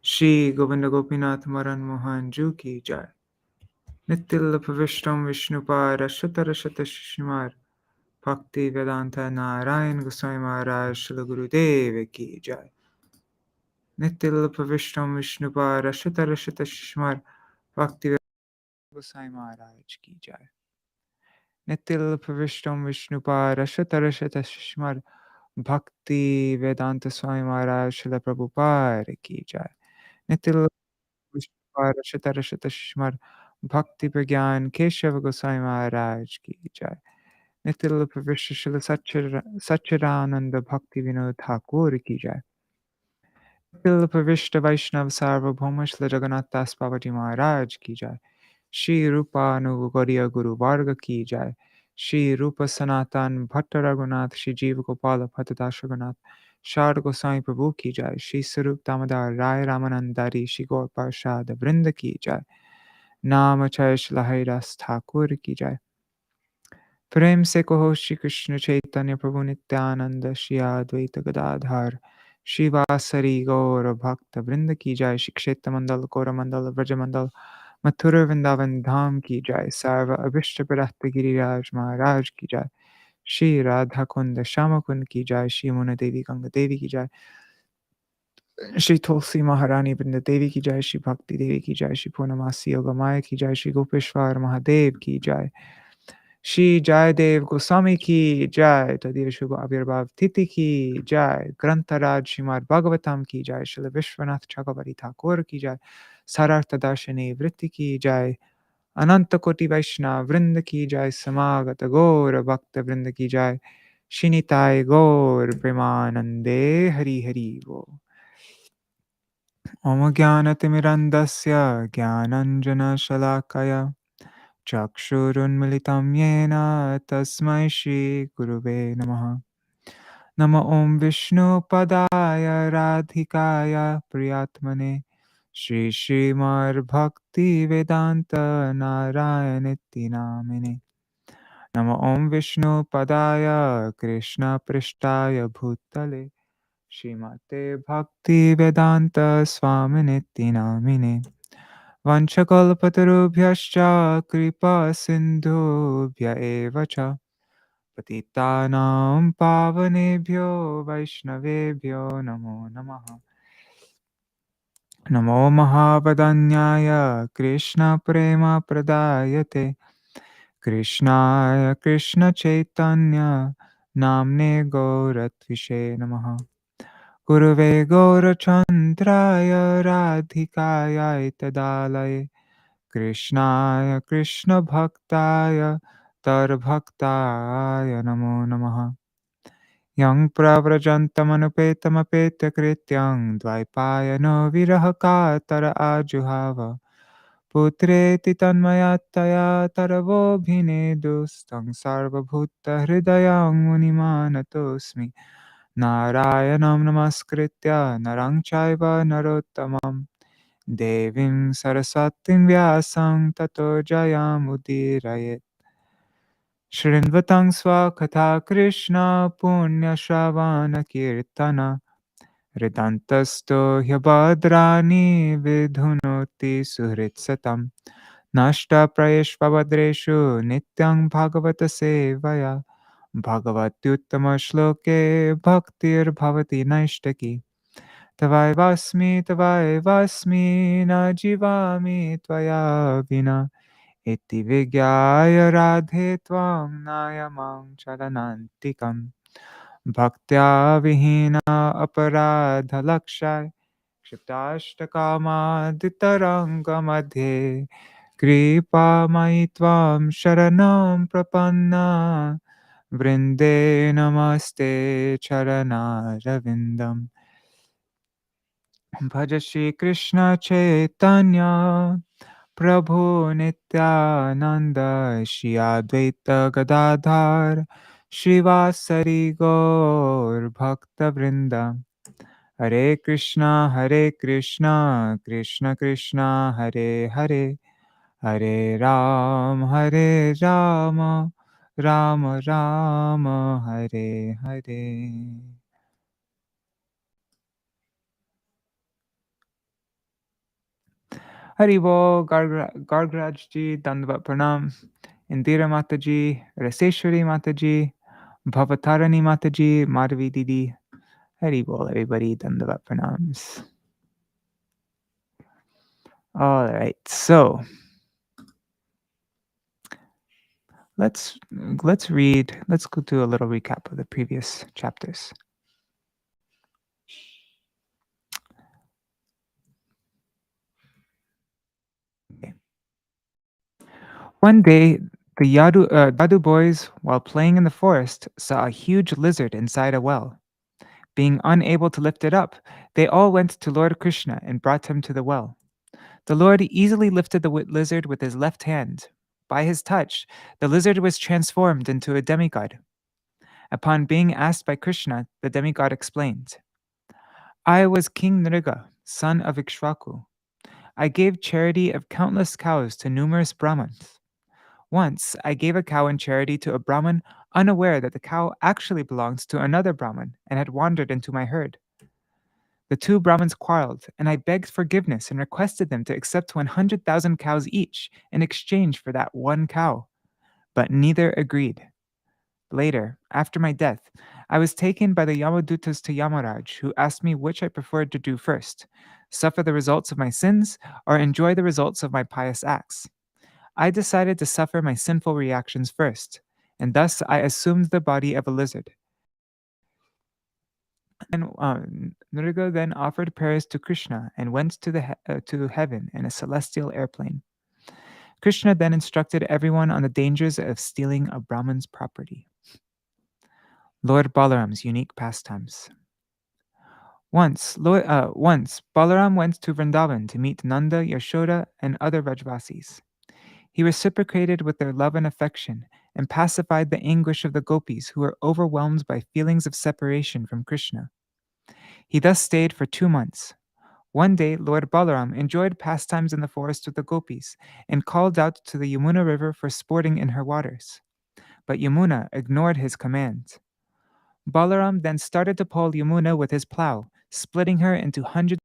श्री गोविंद गोपीनाथ मरन मोहन जू की जय। नित्यलभविष्टम विष्णुपाद अश्वतर शत शिशुमार भक्ति वेदांत नारायण गोस्वामी महाराज श्री गुरुदेव की जय। नित्यलभविष्टम विष्णुपाद अश्वतर शत शिशुमार भक्ति गोस्वामी महाराज की जय। नित्यलभविष्टम विष्णुपाद अश्वतर शत शिशुमार भक्ति वेदांत स्वामी महाराज श्री प्रभुपाद की जय। नित्य विष्णुपाद शतर शत शिशुमार भक्ति विज्ञान केशव गोसाई महाराज की जय। नित्य विश्व शिल सच्चिदानंद भक्ति विनोद ठाकुर की जय। नित्य प्रविष्ट वैष्णव सार्वभौम श्री जगन्नाथ दास बाबाजी महाराज की जय। श्री रूपानुगौरिया गुरु वर्ग की जय। श्री रूप सनातन भट्ट रघुनाथ श्री जीव गोपाल भट्टदास रघुनाथ शार गोसाई प्रभु की जय। श्री स्वरूप दामोदर राय रामानंदारी श्री गौर प्रसाद वृंद की जय। नाम चय लहरीदास ठाकुर की जय। प्रेम से कहो श्री कृष्ण चैतन्य प्रभु नित्यानंद श्री अद्वैत गदाधर श्रीवासरी गौर भक्त वृंद की जय। श्री क्षेत्र मंडल कोरमंडल ब्रजमंडल मथुरा वृंदावन धाम की जय। सर्व अभिष्ट प्रदत्त गिरिराज महाराज की जय। श्री राधा कुंद श्याम कुंद की जय। श्री मुन देवी गंगा देवी की जय। श्री तुलसी महारानी वृंद देवी की जय। श्री भक्ति देवी की जय। श्री पूर्णमासी योग माया की जय। श्री गोपेश्वर महादेव की जय। श्री जयदेव गोस्वामी की जय। तदीय शुभ आविर्भाव तिथि की जय। ग्रंथराज श्रीमद् भागवतम की जय। श्री विश्वनाथ चक्रवर्ती ठाकुर की जय। सारार्थ-दार्शिनी वृत्ति की जय। अनंत कोटि वैष्णव वृंद की जय। समागत गौर भक्त वृंद की जय। श्रीनिताय गौर प्रेमानंदे हरि हरि वो। ओम ज्ञानतिमिरन्दस्य ज्ञानञ्जनशलाकया चक्षुरुन्मिलितं येन तस्मै श्रीगुरुवे नमः। नमो ॐ विष्णुपदाय राधिकाय प्रियात्मने श्रीश्रीमद्भक्तिवेदान्त नारायणेति नामिने। नमो ॐ विष्णुपदाय कृष्णपृष्ठाय भूतले श्रीमते भक्तिवेदान्त स्वामिनेति नामिने। वंशकल्पतरुभ्यश्च कृपा सिन्धुभ्य एव च पतितानां पावनेभ्यो वैष्णवेभ्यो नमो नमः। नमो महावदन्याय कृष्णप्रेमप्रदायते कृष्णाय कृष्णचैतन्य नाम्ने गौरत्विषे नमः। गुरुवे गौरचन्द्राय राधिकायै तदालये कृष्णाय कृष्णभक्ताय तद्भक्ताय नमो नमः। यं प्रव्रजन्तमनुपेतमपेतकृत्यं द्वैपायनो विरहकातर आजुहाव पुत्रेति तन्मयतया तरवोऽभिनेदुस्तं सर्वभूतहृदयं मुनिमानतोऽस्मि। नारायणं नमस्कृत्य नरं चैव नरोत्तमं देवीं सरस्वतीं व्यासं ततो जयमुदीरयेत्। शृण्वतं स्वकथा कृष्ण पुण्यश्रवणकीर्तन हृदन्तस्थो ह्यभद्राणि विधुनोति सुहृत्सतम्। नष्टप्रयेष्वभद्रेषु नित्यं भागवत सेवया भगवत्युत्तमश्लोके भक्तिर्भवति नैष्टकी। तवैवास्मि न जीवामि त्वया विना इति विज्ञाय राधे त्वां नायमं चलनान्तिकम्। भक्त्या विहीना अपराधलक्षाय क्षिप्ताष्टकामादितरङ्गमध्ये कृपामयि त्वां शरणं प्रपन्ना वृन्दे नमस्ते चरणारविन्दम्। भज श्री कृष्ण चैतन्य प्रभु नित्यानंद श्री अद्वैत गदाधर श्रीवासरी गौर भक्त वृंद। हरे Krishna Krishna Krishna Hare Hare Hare Ram Ram Ram Hare Hare. Haribo, Gargraj ji, Dandavat Pranam, Indira Mataji, Raseshwari Mataji, Bhavatarani Mataji, Madhavi Didi. Haribo, everybody, Dandavat Pranams. All right, so let's read. Let's go do a little recap of the previous chapters. Okay. One day, the Yadu boys, while playing in the forest, saw a huge lizard inside a well. Being unable to lift it up, they all went to Lord Krishna and brought him to the well. The Lord easily lifted the lizard with his left hand. By his touch, the lizard was transformed into a demigod. Upon being asked by Krishna, the demigod explained, I was King Nriga, son of Ikshvaku. I gave charity of countless cows to numerous Brahmins. Once, I gave a cow in charity to a Brahmin, unaware that the cow actually belonged to another Brahmin and had wandered into my herd. The two Brahmins quarreled, and I begged forgiveness and requested them to accept 100,000 cows each in exchange for that one cow. But neither agreed. Later, after my death, I was taken by the Yamadutas to Yamaraj, who asked me which I preferred to do first suffer the results of my sins or enjoy the results of my pious acts. I decided to suffer my sinful reactions first, and thus I assumed the body of a lizard. And Nriga then offered prayers to Krishna and went to heaven in a celestial airplane. Krishna then instructed everyone on the dangers of stealing a Brahman's property. Lord Balaram's unique pastimes. Once Balaram went to Vrindavan to meet Nanda, Yashoda, and other Vrajvasis. He reciprocated with their love and affection and pacified the anguish of the gopis who were overwhelmed by feelings of separation from Krishna. He thus stayed for 2 months. One day, Lord Balaram enjoyed pastimes in the forest with the gopis and called out to the Yamuna river for sporting in her waters. But Yamuna ignored his commands. Balaram then started to pull Yamuna with his plow, splitting her into hundreds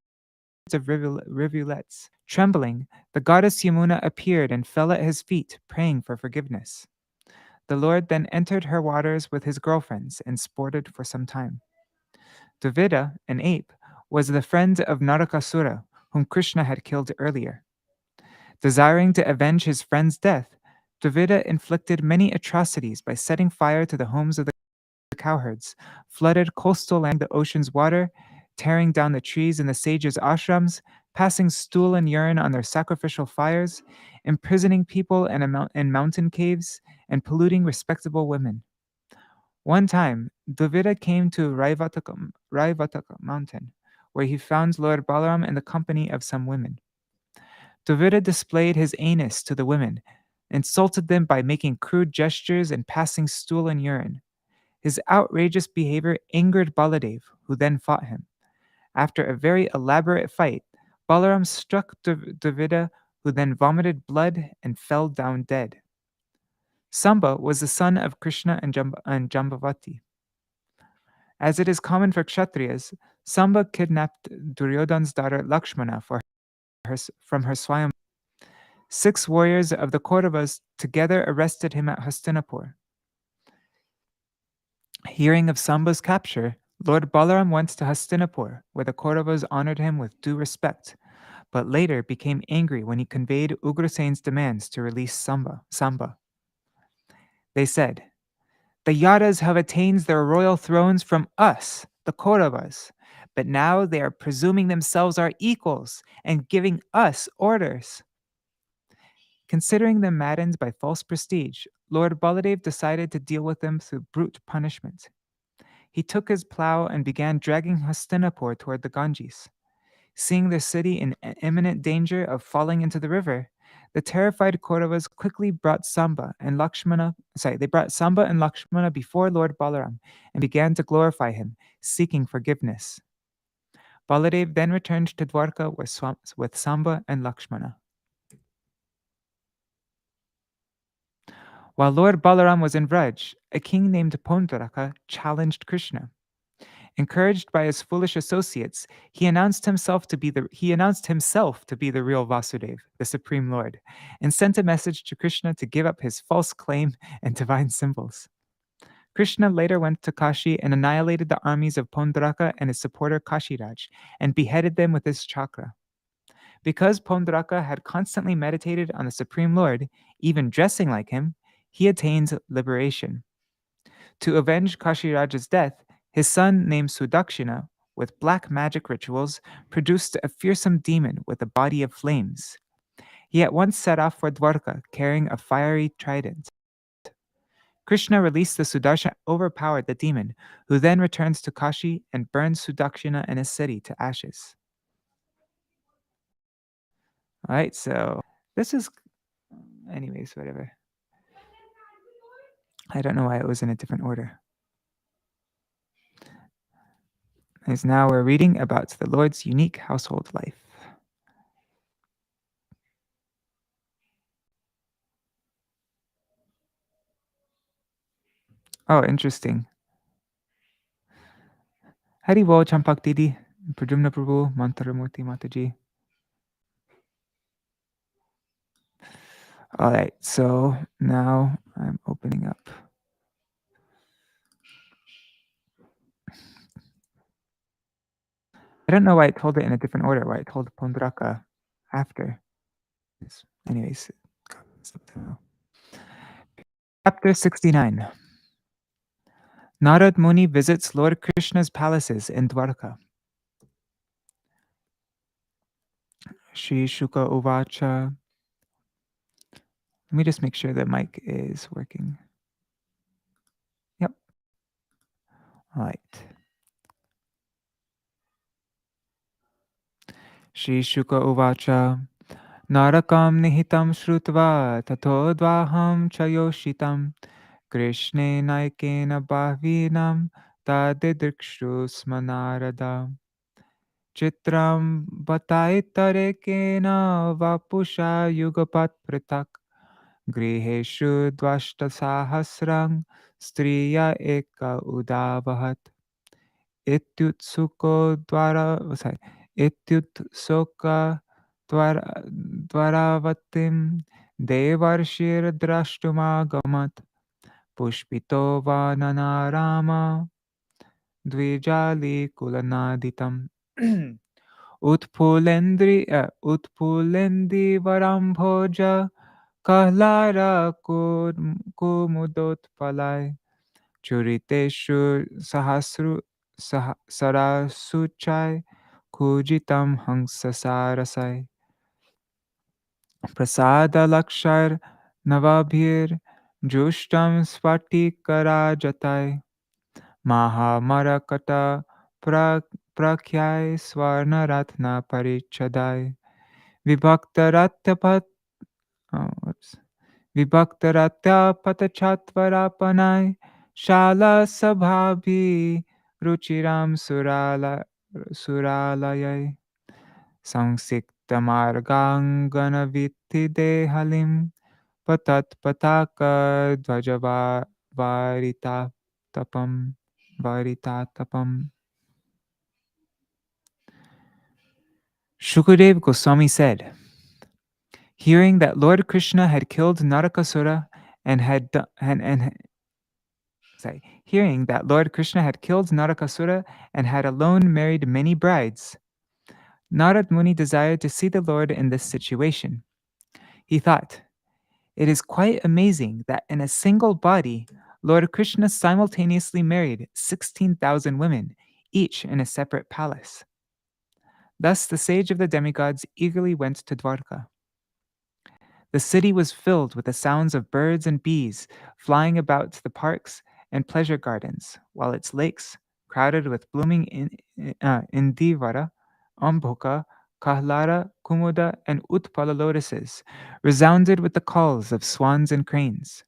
of rivulets. Trembling, the goddess Yamuna appeared and fell at his feet, praying for forgiveness. The Lord then entered her waters with his girlfriends and sported for some time. Duvida, an ape, was the friend of Narakasura, whom Krishna had killed earlier. Desiring to avenge his friend's death, Duvida inflicted many atrocities by setting fire to the homes of the cowherds, flooded coastal land with the ocean's water, tearing down the trees in the sages' ashrams, passing stool and urine on their sacrificial fires, imprisoning people in mountain caves, and polluting respectable women. One time, Duvida came to Raivataka mountain, where he found Lord Balaram in the company of some women. Duvida displayed his anus to the women, insulted them by making crude gestures and passing stool and urine. His outrageous behavior angered Baladev, who then fought him. After a very elaborate fight, Balaram struck Duvida, who then vomited blood and fell down dead. Samba was the son of Krishna and Jambavati. As it is common for Kshatriyas, Samba kidnapped Duryodhan's daughter Lakshmana from her Swayam. 6 warriors of the Kauravas together arrested him at Hastinapur. Hearing of Samba's capture, Lord Balaram went to Hastinapur, where the Kauravas honored him with due respect, but later became angry when he conveyed Ugrasen's demands to release Samba. They said, the Yadas have attained their royal thrones from us, the Kauravas, but now they are presuming themselves our equals and giving us orders. Considering them maddened by false prestige, Lord Baladev decided to deal with them through brute punishment. He took his plow and began dragging Hastinapur toward the Ganges. Seeing the city in imminent danger of falling into the river, the terrified Kauravas quickly brought Samba and Lakshmana before Lord Balaram and began to glorify him, seeking forgiveness. Baladev then returned to Dwarka with Samba and Lakshmana. While Lord Balaram was in Vraj, a king named Pondaraka challenged Krishna. Encouraged by his foolish associates, he announced himself to be the real Vasudev, the Supreme Lord, and sent a message to Krishna to give up his false claim and divine symbols. Krishna later went to Kashi and annihilated the armies of Pondraka and his supporter Kashiraj, and beheaded them with his chakra. Because Pondraka had constantly meditated on the Supreme Lord, even dressing like him, he attained liberation. To avenge Kashiraj's death, his son, named Sudakshina, with black magic rituals, produced a fearsome demon with a body of flames. He at once set off for Dwarka, carrying a fiery trident. Krishna released the Sudarshan, overpowered the demon, who then returns to Kashi and burns Sudakshina and his city to ashes. All right, so this is, anyways, whatever. I don't know why it was in a different order. As now we're reading about the Lord's unique household life. Oh, interesting. Hari Bol, Champak Didi, Prajumna Prabhu, Mantaramurti Mataji. All right, so now I'm opening up. I don't know why it told it in a different order, why it told Pondraka after. Anyways, chapter 69. Narad Muni visits Lord Krishna's palaces in Dwarka. Shri Shuka Uvacha. Let me just make sure the mic is working. Yep. All right. Shri Shuka Uvacha. Narakam nihitam shrutva tatodvaham chayoshitam Krishne naikena bahvinam tadidikshu smanarada Chitram bataitarekena vapusha yugapat pratak Griheshu dvashta sahasrang striya eka udavahat Ityutsuko Ityutsoka dvaravatim devarshir drashtumagamat pushpito vananarama dvijali kulanaditam utpulendi varambhoja kahlara kumudot palai Churiteshu sarasuchai kujitam hangsasarasai prasada lakshar navabhir jushtam spatikarajatai mahamarakata prakyai swarnaratna parichadai vibhaktaratyapat Vibhaktaratya-patachatvarapanaय Shala Sabhabhi Ruchiram Suralayay Samsiktamargangana Vithidehalim Patat Pataka Dvajavarita Varitatapam. Shukadev Goswami said, hearing that Lord Krishna had killed Narakasura hearing that Lord Krishna had killed Narakasura and had alone married many brides, Narad Muni desired to see the Lord in this situation. He thought, it is quite amazing that in a single body, Lord Krishna simultaneously married 16,000 women, each in a separate palace. Thus the sage of the demigods eagerly went to Dwarka. The city was filled with the sounds of birds and bees flying about the parks and pleasure gardens, while its lakes, crowded with blooming Indivara, Ambhoka, Kahlara, Kumuda, and Utpala lotuses, resounded with the calls of swans and cranes.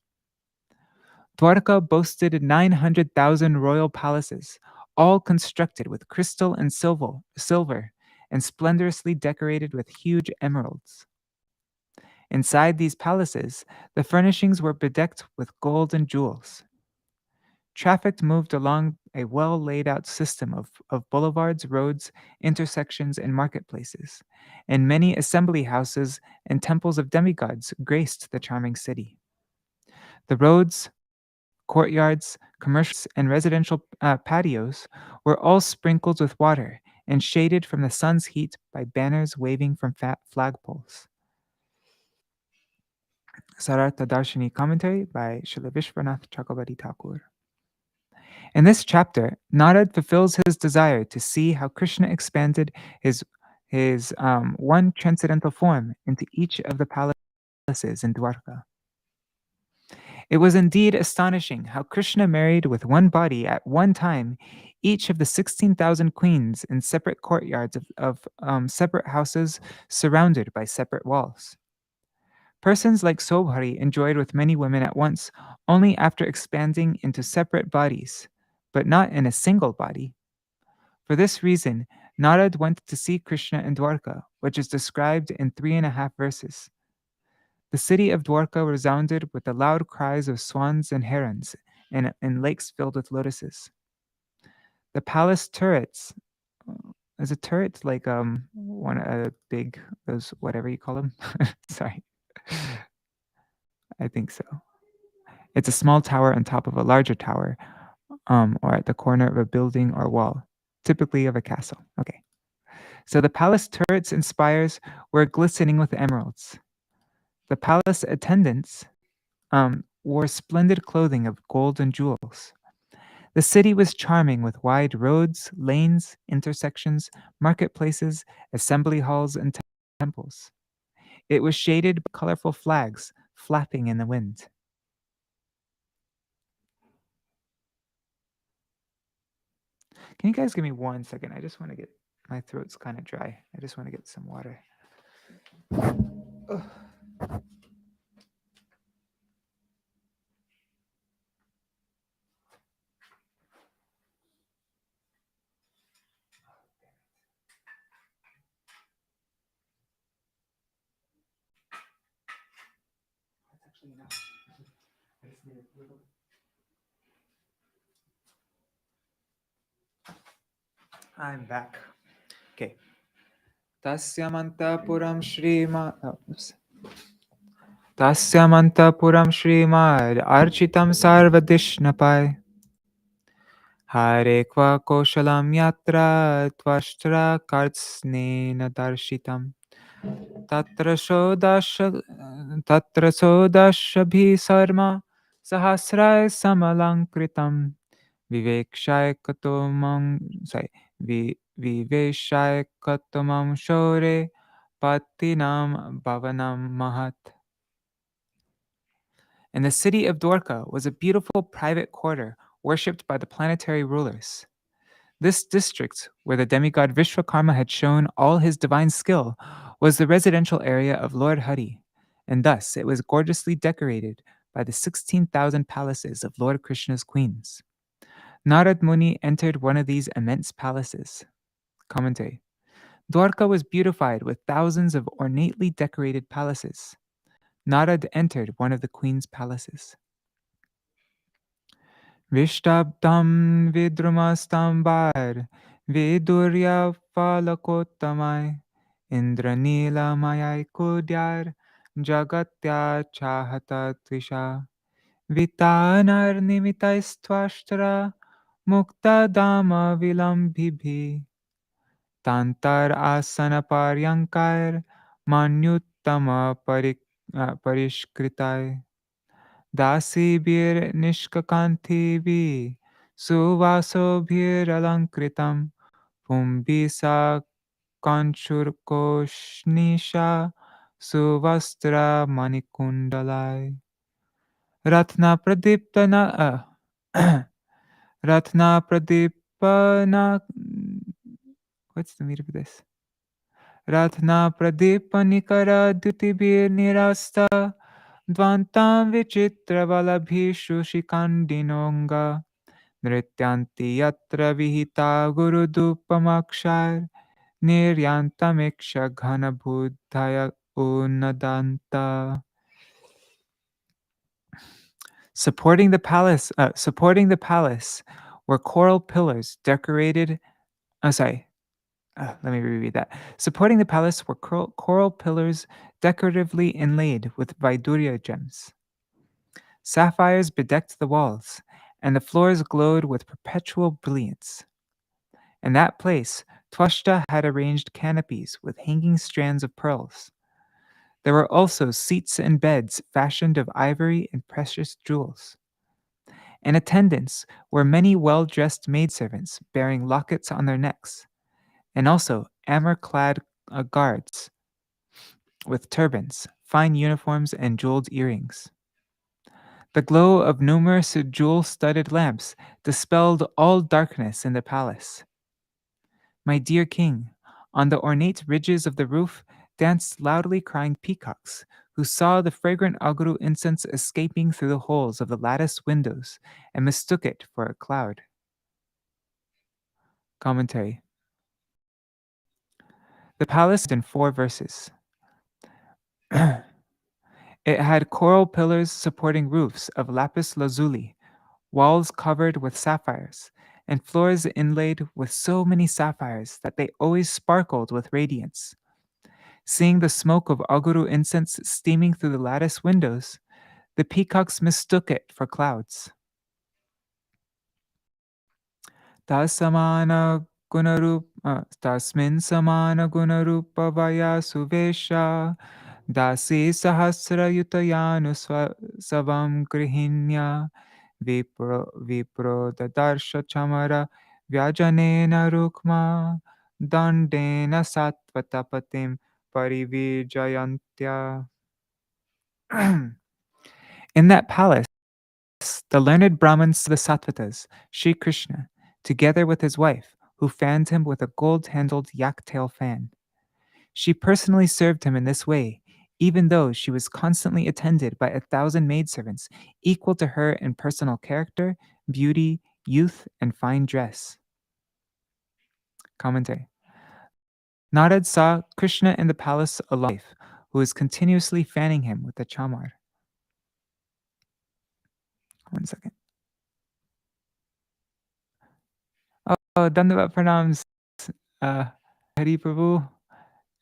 Dwarka boasted 900,000 royal palaces, all constructed with crystal and silver, and splendorously decorated with huge emeralds. Inside these palaces, the furnishings were bedecked with gold and jewels. Traffic moved along a well laid out system of boulevards, roads, intersections, and marketplaces, and many assembly houses and temples of demigods graced the charming city. The roads, courtyards, commercial and residential patios were all sprinkled with water and shaded from the sun's heat by banners waving from flagpoles. Sārārtha-darśinī commentary by Śrīla Viśvanātha Ṭhākura. In this chapter, Narad fulfills his desire to see how Krishna expanded his one transcendental form into each of the palaces in Dwarka. It was indeed astonishing how Krishna married with one body at one time each of the 16,000 queens in separate courtyards of separate houses surrounded by separate walls. Persons like Sobhari enjoyed with many women at once only after expanding into separate bodies, but not in a single body. For this reason, Narad went to see Krishna in Dwarka, which is described in 3.5 verses. The city of Dwarka resounded with the loud cries of swans and herons in lakes filled with lotuses. The palace turrets, is a turret like one a big those whatever you call them? Sorry. I think so. It's a small tower on top of a larger tower, or at the corner of a building or wall, typically of a castle. Okay. So the palace turrets and spires were glistening with emeralds. The palace attendants wore splendid clothing of gold and jewels. The city was charming with wide roads, lanes, intersections, marketplaces, assembly halls, and temples. It was shaded by colorful flags flapping in the wind. Can you guys give me 1 second? I just want to get, my throat's kind of dry. I just want to get some water. Ugh. That's actually enough. I just need a little. I'm back. Okay. Tasyamantapuram Śrīmad Architam Sarvadishnapai Hare Kva Koshalam Yatra Tvashtra Kartsnena Darshitam Tatra Sodashabhi Sarma Sahasrai Samalankritam Vivekshai Katomam Viveshai Katomam Shore Patinam Bhavanam Mahat. In the city of Dwarka was a beautiful private quarter worshipped by the planetary rulers. This district, where the demigod Vishwakarma had shown all his divine skill, was the residential area of Lord Hari, and thus it was gorgeously decorated by the 16,000 palaces of Lord Krishna's queens. Narad Muni entered one of these immense palaces. Commentary. Dwarka was beautified with thousands of ornately decorated palaces. Narad entered one of the queen's palaces. Vishtabdam vidrumastambar vidurya falakottamai Indranila mayai kudyar jagatya chahata tvisha Vitanar nimitai mukta dama vilambibhi Tantar asana paryankar manyuttama parishkritai Dasibhir nishkakantivi suvasobhir alankritam pumbisa kanchurkoshnisha suvastra manikundalai Ratna pradiptana Ratna pradipana what's the meat of this? Ratna pradipanikara dutibir nirasta Dvantam vichitra valabhishu shikandinonga Nrityanti yatra vihita gurudupamakshar Niryantameksha ghana buddhaya unadanta. Supporting the palace were coral pillars decorated. Oh, sorry. Let me reread that. Supporting the palace were coral pillars decoratively inlaid with Vaidurya gems. Sapphires bedecked the walls, and the floors glowed with perpetual brilliance. In that place, Twashta had arranged canopies with hanging strands of pearls. There were also seats and beds fashioned of ivory and precious jewels. In attendance were many well dressed maidservants bearing lockets on their necks, and also armor clad guards with turbans, fine uniforms, and jeweled earrings. The glow of numerous jewel studded lamps dispelled all darkness in the palace. My dear king, on the ornate ridges of the roof danced loudly crying peacocks, who saw the fragrant aguru incense escaping through the holes of the lattice windows and mistook it for a cloud. Commentary. The palace in 4 verses. It had coral pillars supporting roofs of lapis lazuli, walls covered with sapphires, and floors inlaid with so many sapphires that they always sparkled with radiance. Seeing the smoke of aguru incense steaming through the lattice windows, the peacocks mistook it for clouds. Tasamana tasmin samana gunarupa vaya suvesha dasi sahasra yutayanu savam grihinya vipro dadarsha chamara vyajanena rukma dandena satvatapatim parivijayantya. In that palace, the learned Brahman saw the Sattvatas, Sri Krishna, together with his wife, who fanned him with a gold handled yak tail fan. She personally served him in this way, even though she was constantly attended by 1,000 maidservants equal to her in personal character, beauty, youth, and fine dress. Commentary. Narad saw Krishna in the palace alive, who was continuously fanning him with the chamar. 1 second. Oh, Dandavat Pranams, Hari Prabhu,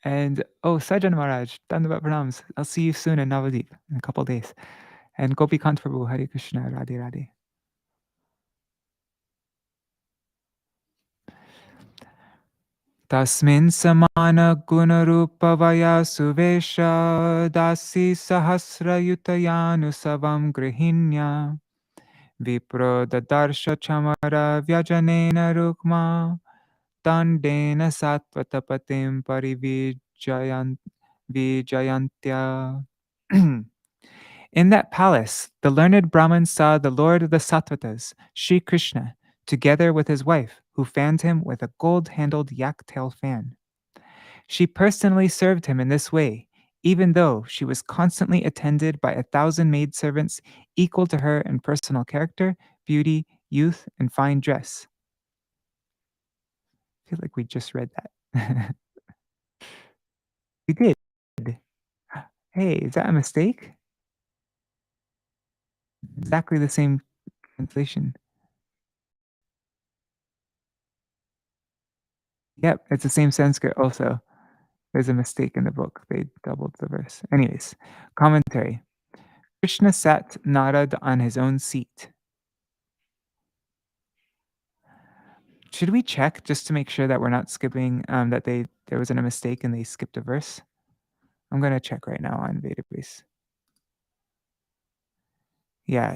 and Sajan Maharaj, Dandavat Pranams. I'll see you soon in Navadip in a couple of days. And Gopi Kant Prabhu, Hare Krishna, Radhe Radhe. Tasmin samana gunarupa vaya suvesha dasi sahasra yutayanu savam grihinya vipro dadarsha chamara vyajanena rukma dandena satvatapatim vijayantya. In that palace, the learned Brahman saw the Lord of the Sattvatas, Sri Krishna, together with his wife, who fanned him with a gold handled yak tail fan. She personally served him in this way, even though she was constantly attended by 1,000 maidservants equal to her in personal character, beauty, youth, and fine dress. I feel like we just read that. We did. Hey, is that a mistake? Exactly the same translation. Yep, it's the same Sanskrit also. There's a mistake in the book. They doubled the verse. Anyways, commentary. Krishna sat Narad on his own seat. Should we check just to make sure that we're not skipping, that there wasn't a mistake and they skipped a verse? I'm going to check right now on Vedabase. Yeah.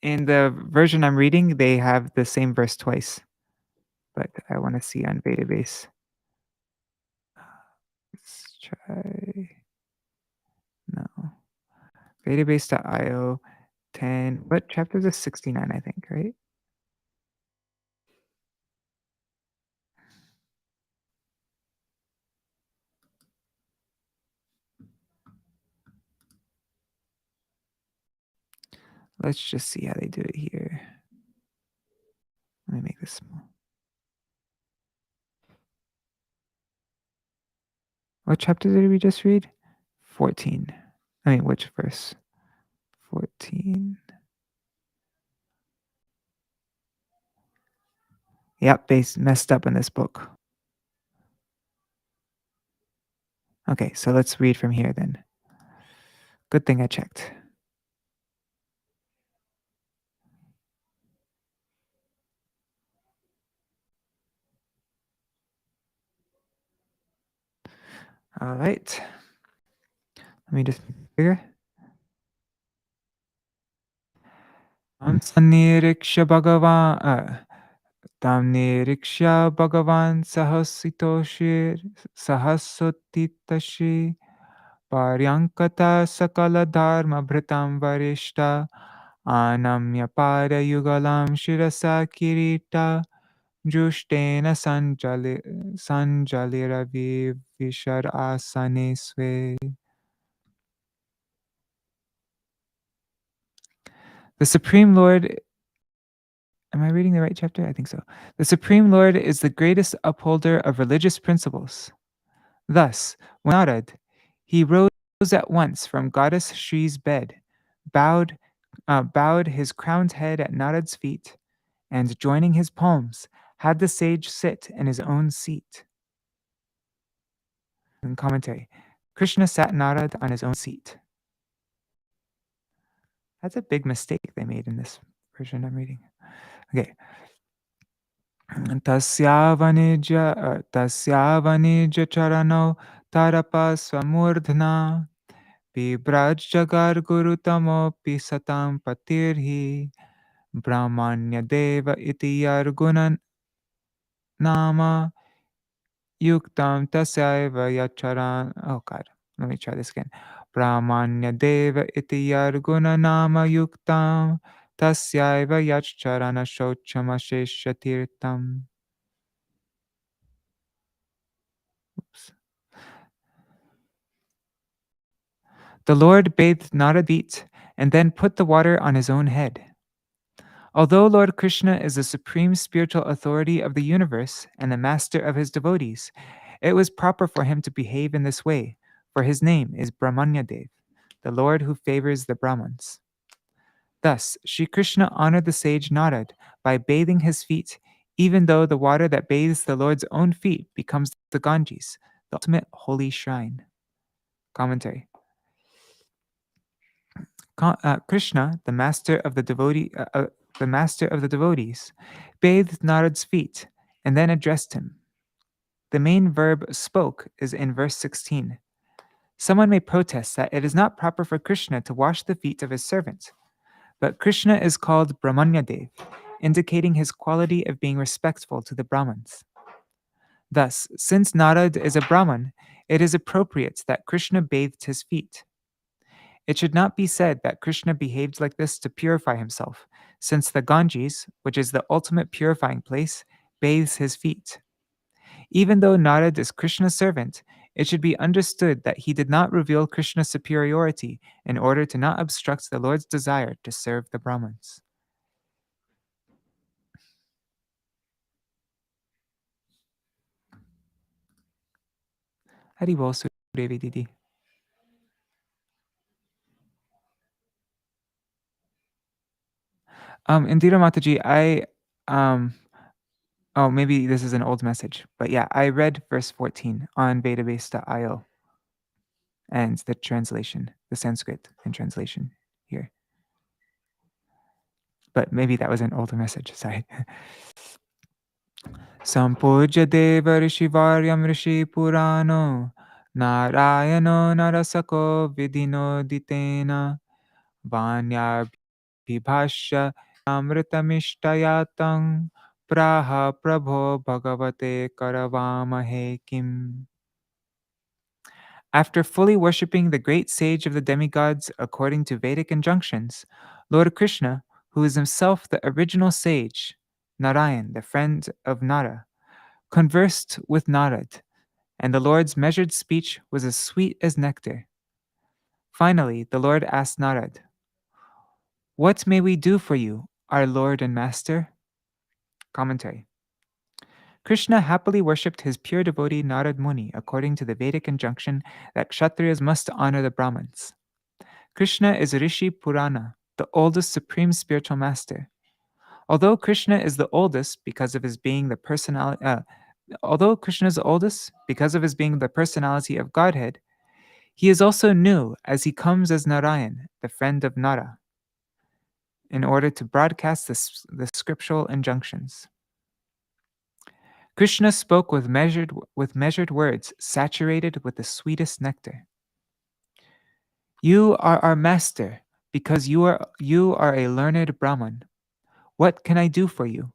In the version I'm reading, they have the same verse twice, but I want to see on Vedabase. Let's try. No. Vedabase.io 10. What chapter is this? 69, I think, right? Let's just see how they do it here. Let me make this small. What chapter did we just read? 14. I mean, which verse? 14. Yep, they messed up in this book. Okay, so let's read from here then. Good thing I checked. All right. Let me just figure. Samniriksha Bhagavan Sahasotitashi Paryankata Sakala Dharma Bhritam Varishta Anamya Parayugalam Shirasa Kirita Jushtena Sanjaliravi Vishar Asane Swe. The Supreme Lord, am I reading the right chapter? I think so. The Supreme Lord is the greatest upholder of religious principles. Thus, when Narad, he rose at once from goddess Shri's bed, bowed his crowned head at Narad's feet, and joining his palms, had the sage sit in his own seat. In commentary, Krishna sat Narad on his own seat. That's a big mistake they made in this version I'm reading. Okay. Tasyavanija charano tarapa swamurdhna Vibrajjagar gurutamopi satam patirhi Brahmanya deva iti yargunan nama yuktam tasyaiva yacharan. Oh God, let me try this again. Brahmanya deva iti yarguna nama yuktam tasyaiva yacharana shochamaseshatirtam. Oops. The Lord bathed Narad feet and then put the water on his own head. Although Lord Krishna is the supreme spiritual authority of the universe and the master of his devotees, it was proper for him to behave in this way, for his name is Brahmanyadev, the Lord who favors the Brahmins. Thus, Sri Krishna honored the sage Narad by bathing his feet, even though the water that bathes the Lord's own feet becomes the Ganges, the ultimate holy shrine. Commentary. Krishna, the master of the devotees, bathed Narad's feet and then addressed him. The main verb spoke is in verse 16. Someone may protest that it is not proper for Krishna to wash the feet of his servant, but Krishna is called Brahmanyadev, indicating his quality of being respectful to the Brahmins. Thus, since Narad is a Brahman, it is appropriate that Krishna bathed his feet. It should not be said that Krishna behaved like this to purify himself, since the Ganges, which is the ultimate purifying place, bathes his feet. Even though Narad is Krishna's servant, it should be understood that he did not reveal Krishna's superiority in order to not obstruct the Lord's desire to serve the Brahmins. Haribol Sudevi Didi. Indira Mataji, oh, maybe this is an old message, but yeah, I read verse 14 on Vedabase.io and the translation, the Sanskrit and translation here. But maybe that was an older message, sorry. Sampuja Deva Rishivaryam Rishi Purano Narayano Narasako Vidino Ditena Vanya Vibhasya Amritamishtayatam Praha Prabho Bhagavate Karavamahe Kim. After fully worshipping the great sage of the demigods according to Vedic injunctions, Lord Krishna, who is himself the original sage, Narayan, the friend of Nara, conversed with Narad, and the Lord's measured speech was as sweet as nectar. Finally, the Lord asked Narad, "What may we do for you, our Lord and Master?" Commentary. Krishna happily worshipped his pure devotee Narad Muni according to the Vedic injunction that Kshatriyas must honor the Brahmins. Krishna is Rishi Purana, the oldest supreme spiritual master. Although Krishna is the oldest because of his being the personality, although Krishna is the oldest because of his being the personality of Godhead, he is also new as he comes as Narayan, the friend of Nara, in order to broadcast the scriptural injunctions. Krishna spoke with measured words saturated with the sweetest nectar. You are our master because you are a learned Brahman. What can I do for you?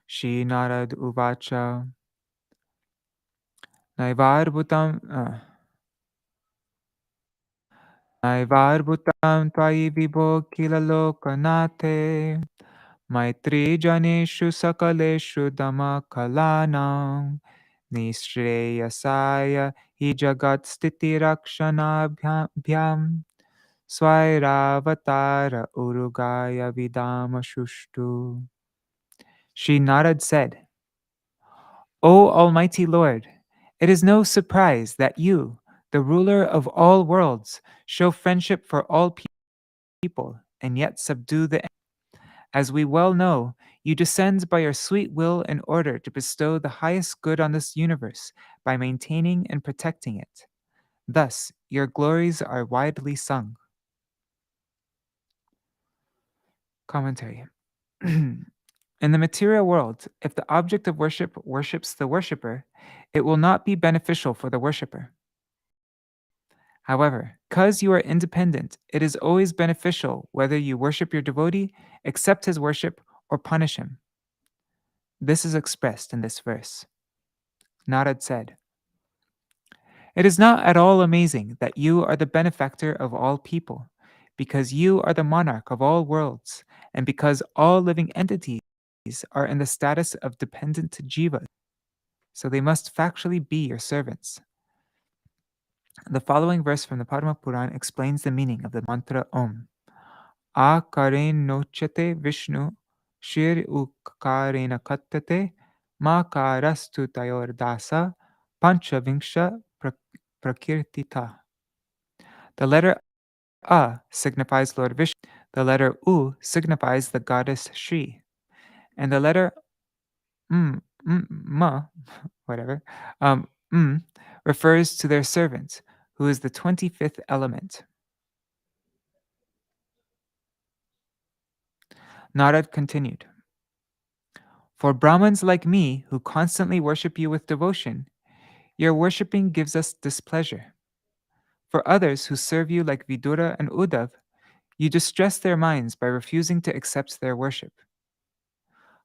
Shri Narad Uvacha Naivarbutam Naivarbutam Tvayi Vibho Kilalokanate Maitri Janeshu Sakaleshu Dhamma Kalanam Nishreyasaya Hi Jagat Stiti Rakshanabhyam Swairavata Urugaya Vidama Shushtu. Shri Narad said, O Almighty Lord, it is no surprise that you, the ruler of all worlds, show friendship for all people and yet subdue the. As we well know, you descend by your sweet will in order to bestow the highest good on this universe by maintaining and protecting it. Thus, your glories are widely sung. Commentary. In the material world, if the object of worship worships the worshipper, it will not be beneficial for the worshipper. However, because you are independent, it is always beneficial whether you worship your devotee, accept his worship, or punish him. This is expressed in this verse. Narad said, It is not at all amazing that you are the benefactor of all people, because you are the monarch of all worlds, and because all living entities are in the status of dependent jivas, so they must factually be your servants. The following verse from the Padma Puran explains the meaning of the mantra Om. Akaren nochate Vishnu, Shir ukarena kattate, makarastu tayor dasa, panchavingsha prakirtita. The letter A signifies Lord Vishnu, the letter U signifies the goddess Shri, and the letter Ma, whatever, refers to their servant, who is the 25th element. Narad continued, For Brahmins like me, who constantly worship you with devotion, your worshipping gives us displeasure. For others who serve you like Vidura and Uddhav, you distress their minds by refusing to accept their worship.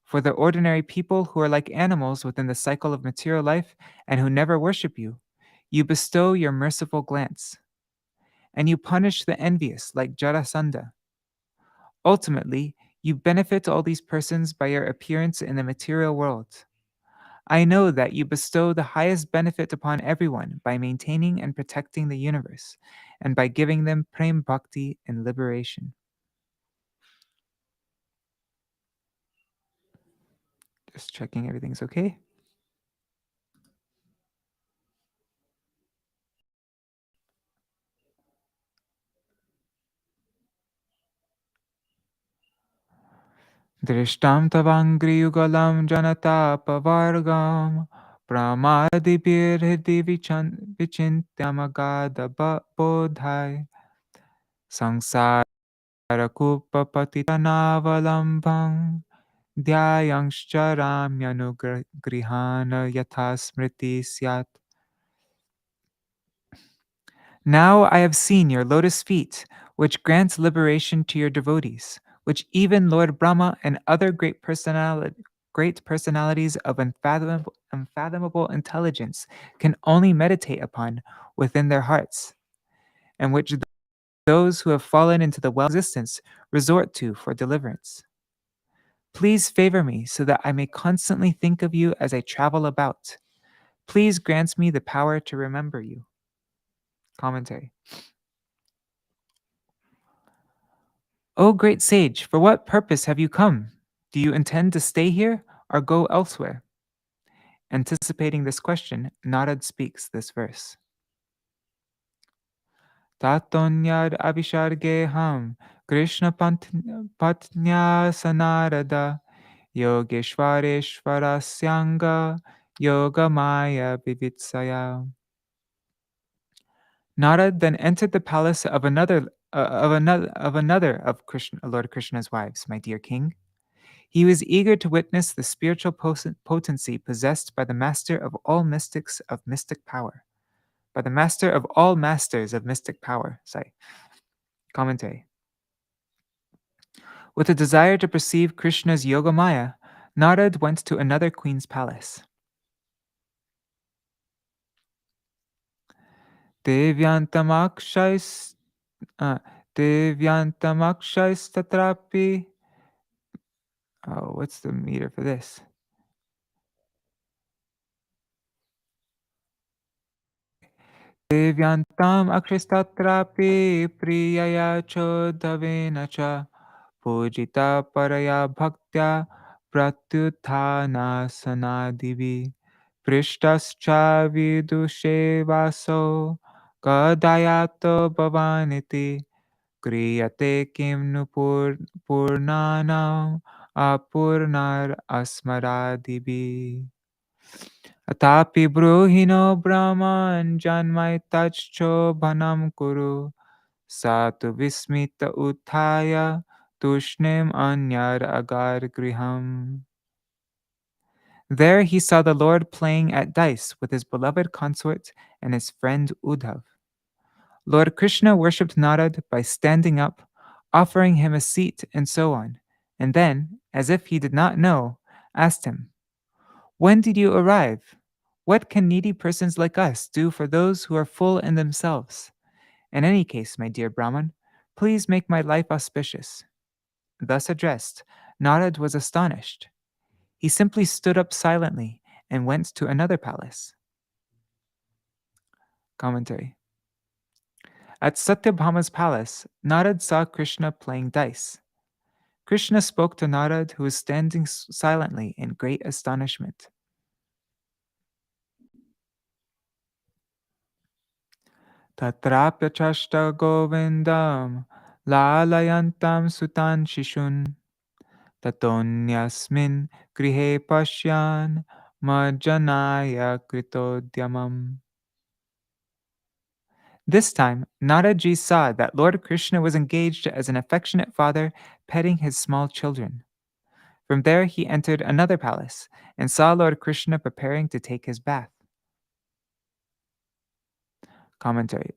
For the ordinary people who are like animals within the cycle of material life and who never worship you, you bestow your merciful glance. And you punish the envious like Jarasandha. Ultimately, you benefit all these persons by your appearance in the material world. I know that you bestow the highest benefit upon everyone by maintaining and protecting the universe, and by giving them prem bhakti and liberation. Just checking everything's okay. Drishtam tavangriugalam janatapavargam pramadibirhidi vichintyamagada bodhai sangsarakuppapatitanavalamvam dhyayangscharamyanugrihana yatha smriti syat. Now I have seen your lotus feet, which grants liberation to your devotees, which even Lord Brahma and other great personalities of unfathomable intelligence can only meditate upon within their hearts, and which those who have fallen into the well of existence resort to for deliverance. Please favor me so that I may constantly think of you as I travel about. Please grant me the power to remember you. Commentary. O great sage, for what purpose have you come? Do you intend to stay here or go elsewhere? Anticipating this question, Narad speaks this verse. Tatonyad abhishargeham Krishna patnya sanarada Yogeshwareshwarasyanga Yoga Maya Vivitsaya. Narad then entered the palace of another of Krishna, Lord Krishna's wives, my dear king. He was eager to witness the spiritual potency possessed by the master of all mystics of mystic power, by the master of all masters of mystic power. Sorry. Commentary. With a desire to perceive Krishna's Yogamaya, Narad went to another queen's palace. Devyantamakshais Devyantamakshais tatrapi. Oh, what's the meter for this? Devyantam akshistatrapi priyaya chodhavena cha pujita paraya bhaktya pratyuthana sanadivi prishtascha vidushe vaso kadayato bhavaniti kriyate kim nu purnanam apurnar asmaradibi. Atapi bruhino brahman janmai tachcho bhanam kuru satu vismita uthaya tushnim anyar agar griham. There he saw the Lord playing at dice with his beloved consort and his friend Uddhav. Lord Krishna worshipped Narad by standing up, offering him a seat, and so on, and then, as if he did not know, asked him, "When did you arrive? What can needy persons like us do for those who are full in themselves? In any case, my dear Brahman, please make my life auspicious." Thus addressed, Narad was astonished. He simply stood up silently and went to another palace. Commentary. At Satyabhama's palace, Narad saw Krishna playing dice. Krishna spoke to Narad, who was standing silently in great astonishment. Tatrapyachashta govindam lalayantam sutan shishun tatonyasmin grihe pashyan majanaya kritodyamam. This time, Naraji saw that Lord Krishna was engaged as an affectionate father petting his small children. From there, he entered another palace and saw Lord Krishna preparing to take his bath. Commentary.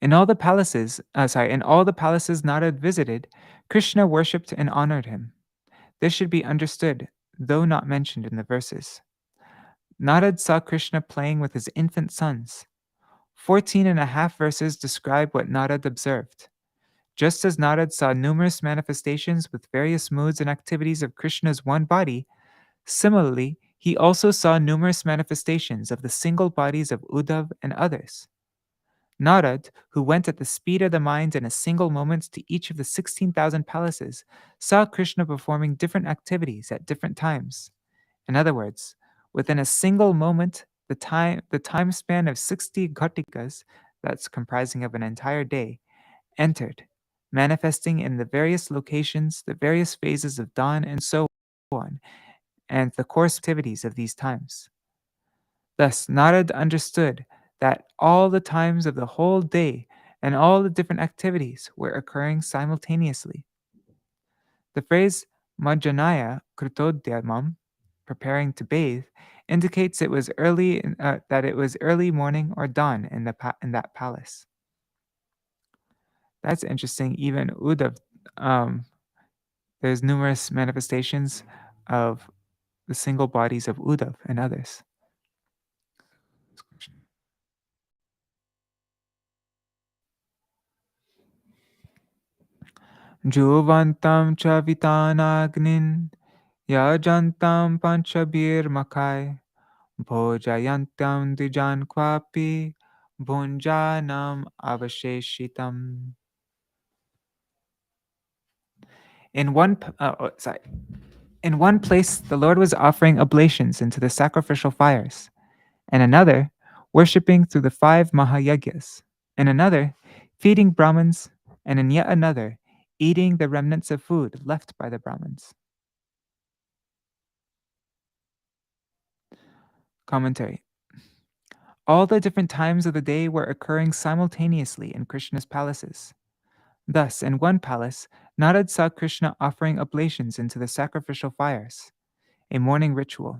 In all the palaces Narad visited, Krishna worshipped and honored him. This should be understood, though not mentioned in the verses. Narad saw Krishna playing with his infant sons. 14.5 verses describe what Narad observed. Just as Narad saw numerous manifestations with various moods and activities of Krishna's one body, similarly, he also saw numerous manifestations of the single bodies of Uddhav and others. Narad, who went at the speed of the mind in a single moment to each of the 16,000 palaces, saw Krishna performing different activities at different times. In other words, within a single moment, the time span of 60 ghatikas, that's comprising of an entire day, entered, manifesting in the various locations, the various phases of dawn, and so on, and the course activities of these times. Thus, Narad understood that all the times of the whole day and all the different activities were occurring simultaneously. The phrase Majanaya Kritodyamam, preparing to bathe, indicates it was that it was early morning or dawn in that palace. That's interesting. Even Uddhav, there's numerous manifestations of the single bodies of Uddhav and others. Juvantam cha vitanagnin yajantam panchabir makai bhojayantam dijan kwapi bhunjanam avasheshitam. In one place, the Lord was offering oblations into the sacrificial fires, and another, worshipping through the 5 Mahayagyas. In another, feeding Brahmins, and in yet another, eating the remnants of food left by the Brahmins. Commentary. All the different times of the day were occurring simultaneously in Krishna's palaces. Thus, in one palace, Narad saw Krishna offering oblations into the sacrificial fires, a morning ritual.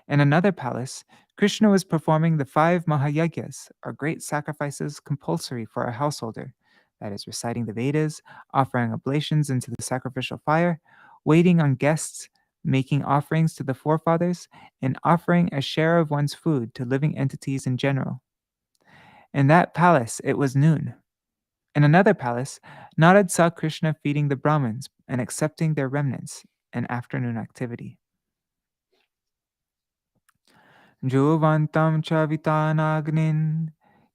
In another palace, Krishna was performing the 5 Mahayagyas, or great sacrifices compulsory for a householder, that is, reciting the Vedas, offering oblations into the sacrificial fire, waiting on guests, making offerings to the forefathers, and offering a share of one's food to living entities in general. In that palace, it was noon. In another palace, Narad saw Krishna feeding the Brahmins and accepting their remnants, an afternoon activity. Juvantam chavitanagnin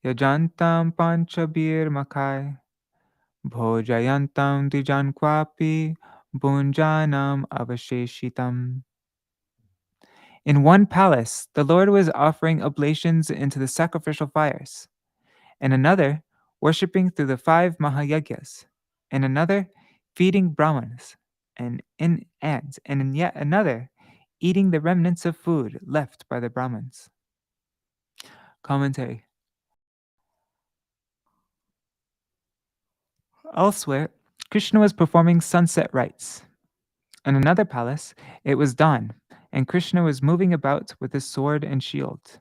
yajantam panchabir makai bhojayantam dijankwapi bunjanam avasheshitam. In one palace, the Lord was offering oblations into the sacrificial fires. In another, worshipping through the 5 Mahayagyas. In another, feeding Brahmanas. And in yet another, eating the remnants of food left by the Brahmins. Commentary. Elsewhere, Krishna was performing sunset rites. In another palace, it was dawn, and Krishna was moving about with his sword and shield.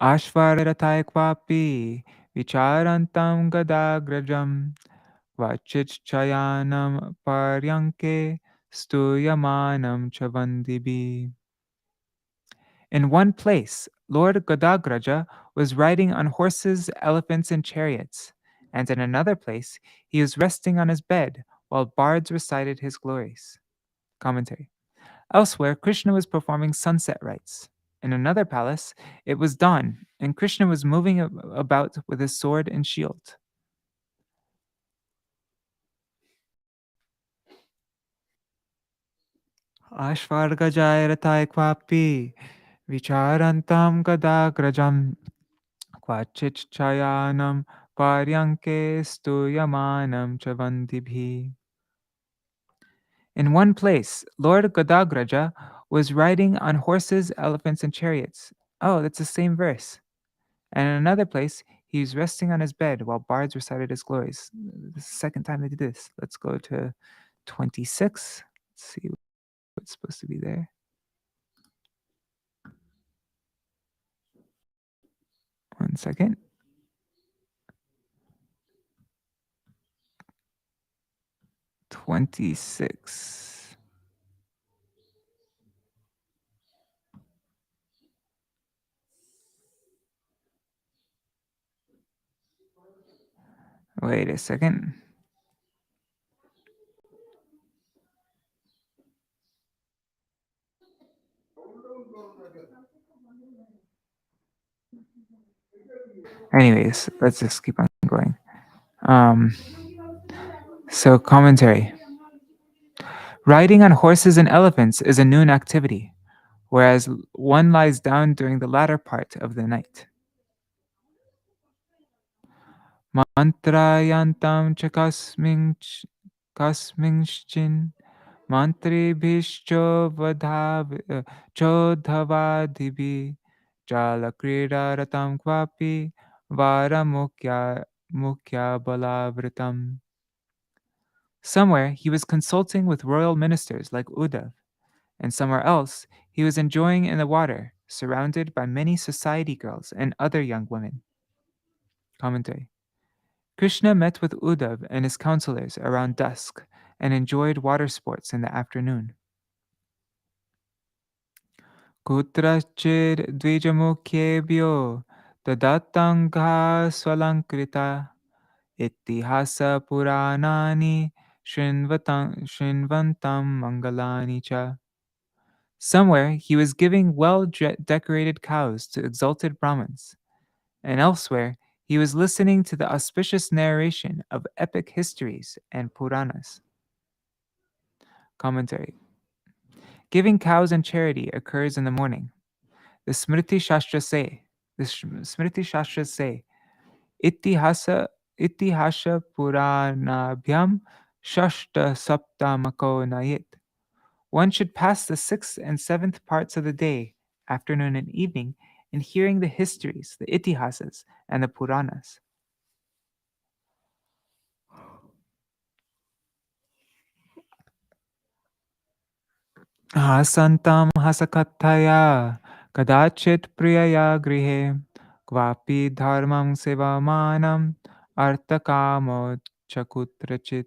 Ashvariratai kwapi vicharantam gadagrajam vachichayanam paryanke stuyamanam chavandibi. In one place, Lord Gadagraja was riding on horses, elephants, and chariots, and in another place, he was resting on his bed while bards recited his glories. Commentary. Elsewhere, Krishna was performing sunset rites. In another palace, it was dawn, and Krishna was moving about with his sword and shield. Ashvargajaya ratai kwapi vicharantam gadagrajam क्वचित् chayanam paryanke stuyamanam chavandibhi. In one place, Lord Gadagraja was riding on horses, elephants, and chariots. Oh, that's the same verse. And in another place, he was resting on his bed while bards recited his glories. This is the second time they did this. Let's go to 26. Let's see what's supposed to be there. One second. 26. Wait a second. Anyways, let's just keep on going. So, commentary. Riding on horses and elephants is a noon activity, whereas one lies down during the latter part of the night. Mantrayantam cha kasminschin mantribhishcho chodhavadhibi jalakridaratam kvapi varamukya balavritam. Somewhere he was consulting with royal ministers like Uddhav, and somewhere else he was enjoying in the water, surrounded by many society girls and other young women. Commentary. Krishna met with Uddhav and his counselors around dusk and enjoyed water sports in the afternoon. Kutrachir dvijamukhebhyo dadatangha swalankrita ittihasa puranani shinvantam mangalani cha. Somewhere he was giving well decorated cows to exalted Brahmins, and elsewhere he was listening to the auspicious narration of epic histories and Puranas. Commentary. Giving cows in charity occurs in the morning. The Smriti Shastras say, Itihasa Itihasha Puranabhyam Shashta Saptamako Nayit. One should pass the sixth and seventh parts of the day, afternoon and evening, in hearing the histories, the itihasas, and the Puranas. Hasantam hasakataya kadachit priyaya grihe kvapi dharmam sevamanam artakamo chakutrachit.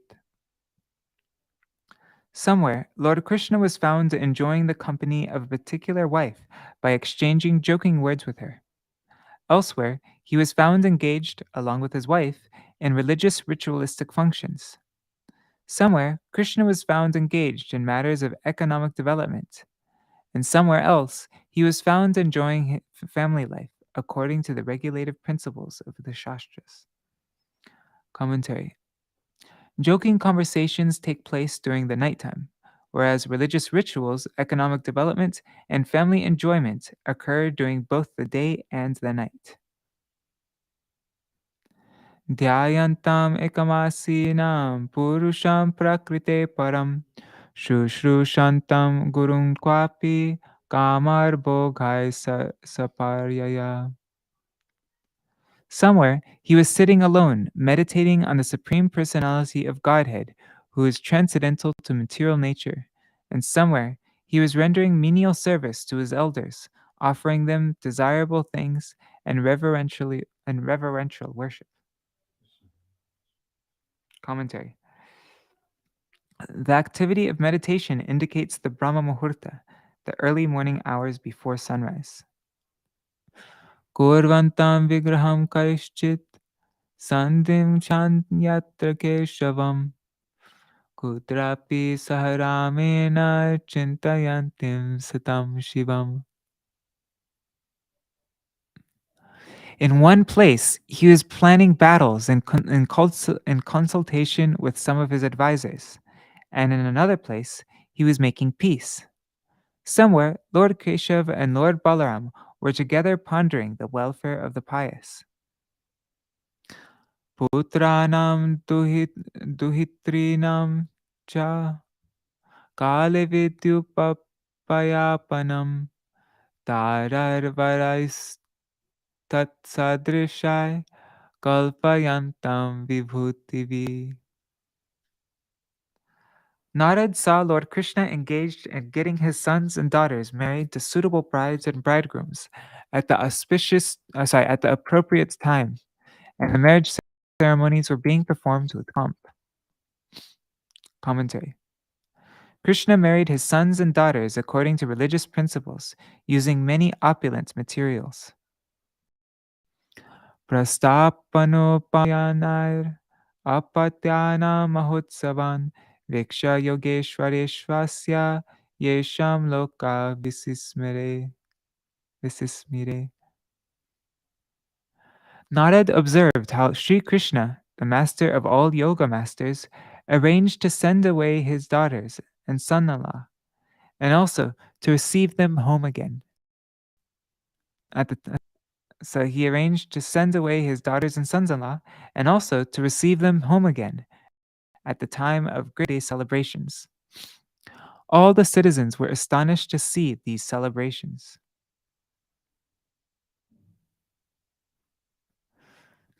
Somewhere, Lord Krishna was found enjoying the company of a particular wife by exchanging joking words with her. Elsewhere, he was found engaged, along with his wife, in religious ritualistic functions. Somewhere, Krishna was found engaged in matters of economic development. And somewhere else, he was found enjoying family life according to the regulative principles of the Shastras. Commentary. Joking conversations take place during the nighttime, whereas religious rituals, economic development, and family enjoyment occur during both the day and the night. Dhyayantam ekamasinam purusham prakrite param shushrusantam gurung kwapi kamar bhogai saparyaya. Somewhere, he was sitting alone, meditating on the Supreme Personality of Godhead, who is transcendental to material nature. And somewhere, he was rendering menial service to his elders, offering them desirable things and reverential worship. Commentary. The activity of meditation indicates the Brahma Muhurta, the early morning hours before sunrise. Kurvantam vigraham kaishchit sandhim chanyatra keshavam kutrapi saharamena chintayantim satam shivam. In one place, he was planning battles in consultation with some of his advisors, and in another place, he was making peace. Somewhere, Lord Keshav and Lord Balaram were together pondering the welfare of the pious. Putranam duhitrinam cha kale vidyupapayapanam tararvarais tatsadrishai kalpayantam vibhutivi. Narad saw Lord Krishna engaged in getting his sons and daughters married to suitable brides and bridegrooms at the at the appropriate time, and the marriage ceremonies were being performed with pomp. Commentary. Krishna married his sons and daughters according to religious principles, using many opulent materials. Prastapanopayanayr apatyana mahutsavan viksha yogeshwareshvasya yesham loka visismire. Narad observed how Sri Krishna, the master of all yoga masters, arranged to send away his daughters and son-in-law, and also to receive them home again. So he arranged to send away his daughters and sons-in-law, and also to receive them home again at the time of great day celebrations. All the citizens were astonished to see these celebrations.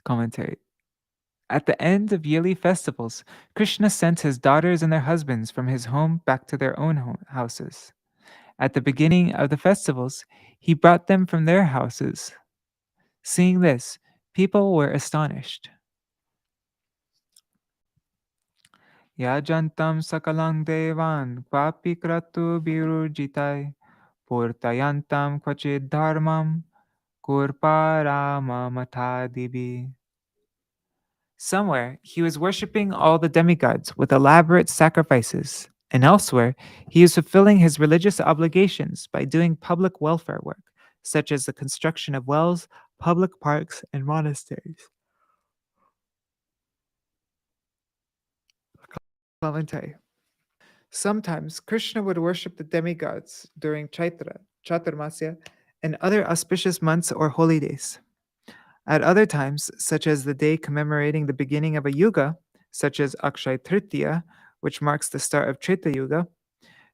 Commentary. At the end of yearly festivals, Krishna sent his daughters and their husbands from his home back to their own houses. At the beginning of the festivals, he brought them from their houses. Seeing this, people were astonished. Yajantam sakalang devan kvapi kratu virurjitai purtayantam kvachid dharmam kurparama matadivi. Somewhere, he was worshipping all the demigods with elaborate sacrifices, and elsewhere, he is fulfilling his religious obligations by doing public welfare work, such as the construction of wells, public parks, and monasteries. Commentary. Sometimes Krishna would worship the demigods during Chaturmasya and other auspicious months or holy days. At other times, such as the day commemorating the beginning of a yuga, such as Akshay Tritiya, which marks the start of Treta Yuga,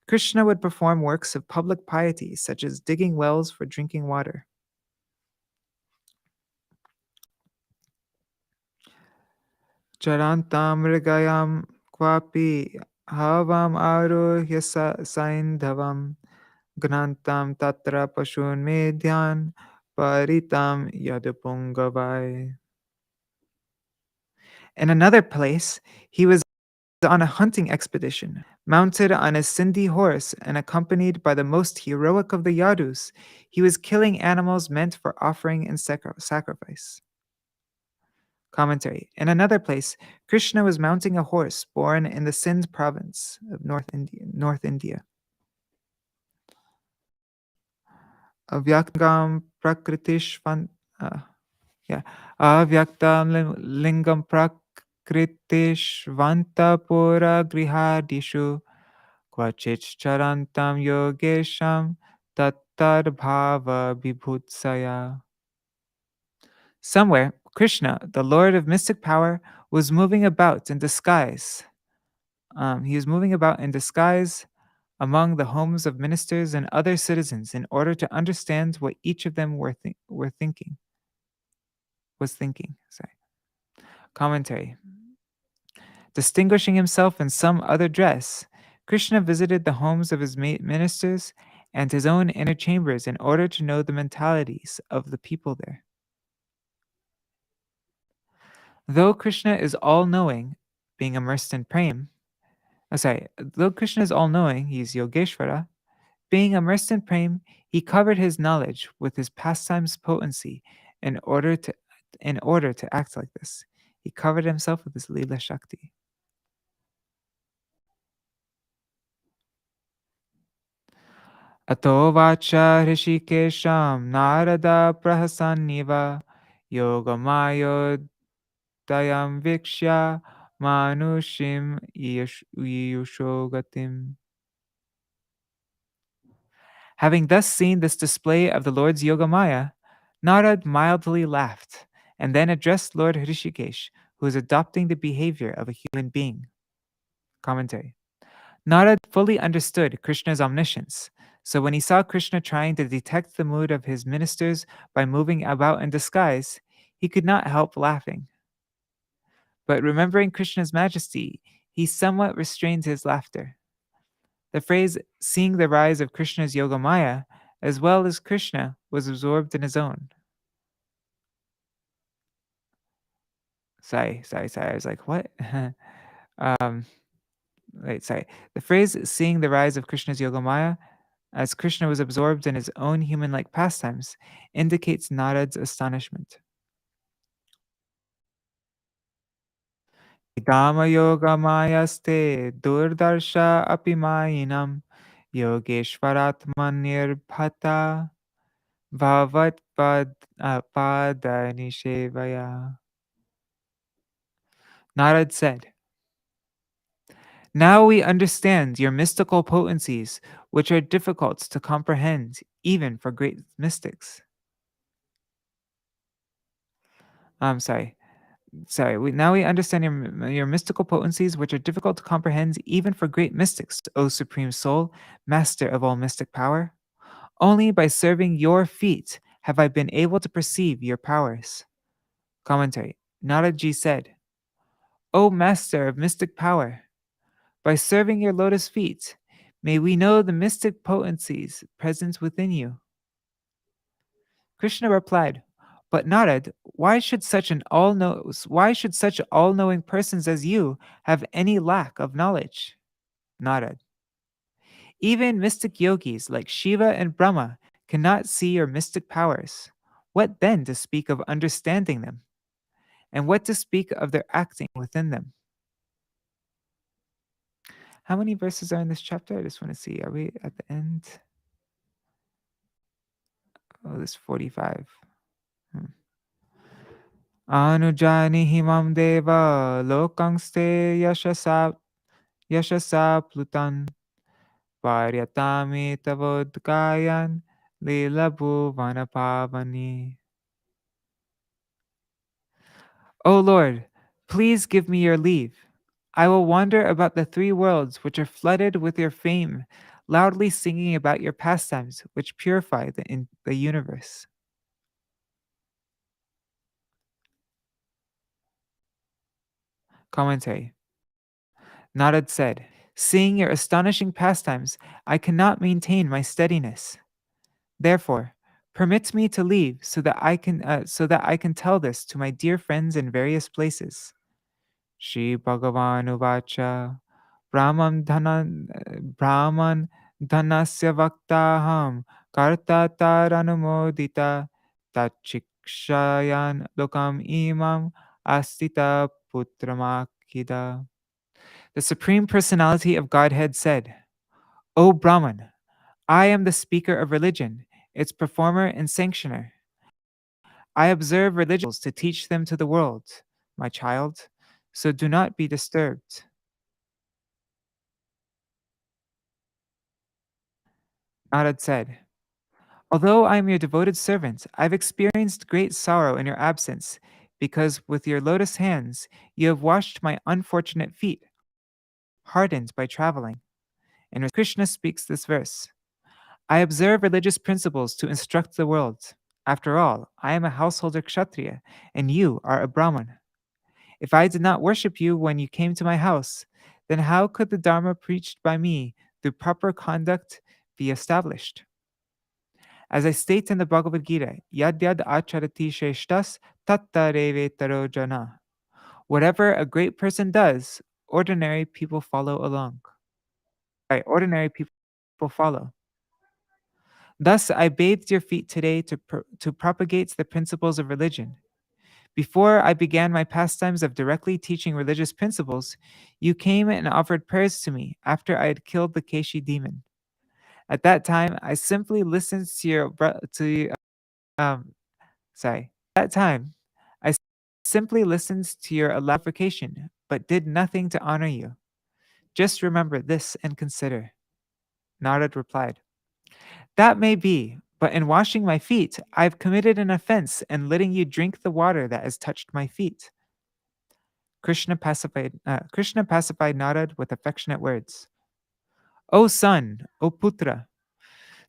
Krishna would perform works of public piety, such as digging wells for drinking water. Charantam mrigayam kwapi havam arohya saindhavam gnantam tatra pashun medhyan paritam yadupungavai. In another place, he was on a hunting expedition, mounted on a Sindhi horse and accompanied by the most heroic of the Yadus. He was killing animals meant for offering and sacrifice. Commentary. In another place, Krishna was mounting a horse born in the Sindh province of North India. Avyaktam prakritish Avyaktam lingam prakritish pura grihadishu kvachich charantam yogesham tattar bhava vibhutsaya. Somewhere, Krishna, the Lord of mystic power, was moving about in disguise. He was moving about in disguise among the homes of ministers and other citizens in order to understand what each of them were thinking. Was thinking. Sorry. Commentary. Distinguishing himself in some other dress, Krishna visited the homes of his ministers and his own inner chambers in order to know the mentalities of the people there. Though Krishna is all-knowing, being immersed in prema, though Krishna is all-knowing, he is Yogeshvara, being immersed in prema, he covered his knowledge with his pastimes potency in order to act like this. He covered himself with his Leela Shakti. Ato vacha hrishikesham narada prahasanniva yogamayo dayam vikshya manushim yushogatim. Having thus seen this display of the Lord's Yogamaya, Narad mildly laughed and then addressed Lord Hrishikesh, who was adopting the behavior of a human being. Commentary. Narad fully understood Krishna's omniscience, so when he saw Krishna trying to detect the mood of his ministers by moving about in disguise, he could not help laughing. But remembering Krishna's majesty, he somewhat restrained his laughter. The phrase, seeing the rise of Krishna's Yogamaya, as well as Krishna, was absorbed in his own. Sorry. I was like, what? Sorry. The phrase, seeing the rise of Krishna's Yogamaya, as Krishna was absorbed in his own human-like pastimes, indicates Narad's astonishment. Idama Yogamayaste durdarsha apimayinam yogeshvaratmanir bhata bhavat padanishevaya. Narad said, now we understand your mystical potencies, which are difficult to comprehend even for great mystics. I'm sorry. Now we understand your mystical potencies, which are difficult to comprehend even for great mystics, O Supreme Soul, Master of all mystic power. Only by serving your feet have I been able to perceive your powers. Commentary. Naraji said, O Master of mystic power, by serving your lotus feet, may we know the mystic potencies present within you. Krishna replied, but Narad, why should such all-knowing persons as you have any lack of knowledge? Narad. Even mystic yogis like Shiva and Brahma cannot see your mystic powers. What then to speak of understanding them? And what to speak of their acting within them? How many verses are in this chapter? I just want to see. Are we at the end? Oh, this 45. Anujani himam deva lokangste yashasa plutan paryatami tavodgayan Lila Bhuvana Pavani. O Lord, please give me your leave. I will wander about the three worlds which are flooded with your fame, loudly singing about your pastimes which purify the universe. Commentary. Narad said, seeing your astonishing pastimes, I cannot maintain my steadiness. Therefore, permit me to leave so that I can tell this to my dear friends in various places. Shri Bhagavan Uvacha Brahman Dhanasya Vaktaham Karta Taranumodita Tachikshayan Lokam Imam Astita Putramakida. The Supreme Personality of Godhead said, O Brahman, I am the speaker of religion, its performer and sanctioner. I observe religious to teach them to the world, my child, so do not be disturbed. Narad said, although I am your devoted servant, I've experienced great sorrow in your absence, because with your lotus hands you have washed my unfortunate feet, hardened by traveling. And Krishna speaks this verse. I observe religious principles to instruct the world. After all, I am a householder kshatriya, and you are a Brahman. If I did not worship you when you came to my house, then how could the Dharma preached by me through proper conduct be established? As I state in the Bhagavad Gita, yad yad acharati sheshtas tattarevetaro jana. Whatever a great person does, ordinary people follow along. Right, ordinary people follow. Thus, I bathed your feet today to propagate the principles of religion. Before I began my pastimes of directly teaching religious principles, you came and offered prayers to me after I had killed the Keshi demon. At that time, I simply listened to your um sorry. At that time, I simply listened to your elaboration, but did nothing to honor you. Just remember this and consider. Narad replied, that may be, but in washing my feet, I've committed an offense in letting you drink the water that has touched my feet. Krishna pacified Narad with affectionate words. O son, O putra,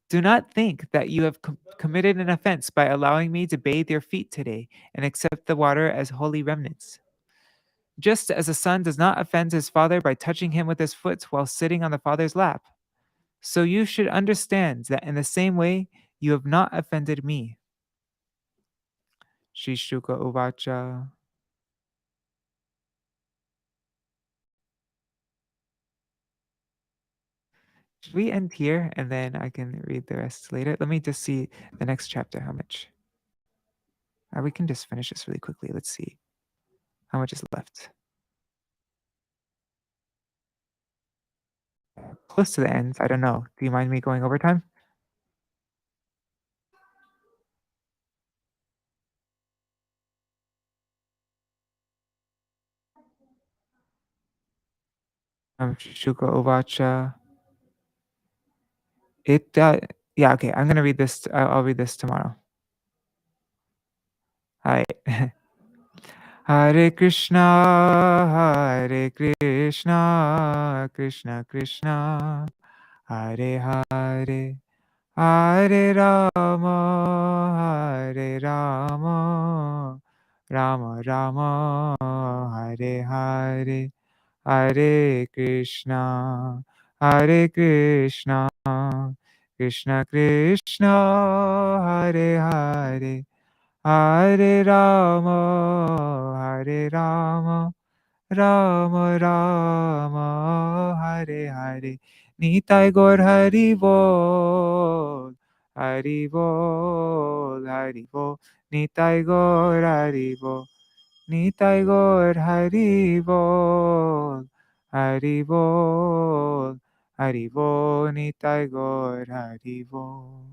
do not think that you have committed an offense by allowing me to bathe your feet today and accept the water as holy remnants. Just as a son does not offend his father by touching him with his foot while sitting on the father's lap, so you should understand that in the same way you have not offended me. Shri Shuka Uvacha. Should we end here and then I can read the rest later? Let me just see the next chapter, how much. We can just finish this really quickly. Let's see how much is left. Close to the end. I don't know. Do you mind me going overtime? Shuka Uvacha. Yeah, okay. I'm gonna read this. I'll read this tomorrow. Hi. Hare Krishna, Krishna Krishna, Hare Hare, Hare Rama, Rama Rama, Hare Hare, Hare Krishna, Krishna Krishna, Hare Hare, Hare Rama, Rama Rama, Hare Hare. Nitai Gaur Hari Bol, Hari Bol, Hari Bol. Nitai Gaur Hari Bol, Nitai Gaur Hari Bol, Hari Bol, Hari Bol. Nitai Gaur Hari Bol.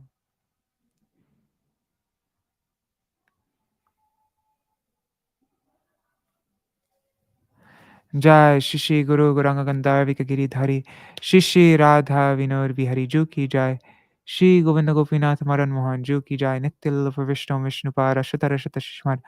जय श्री श्री गुरु गौरांग गंधार विकगिरी धारी श्री श्री राधा विनोद बिहारी जू की जय Shri Govinda Gopinath Madan Mohan Ju ki jai. Nitya Lila Pravishtam Vishnupad Ashita Rashita Shishmad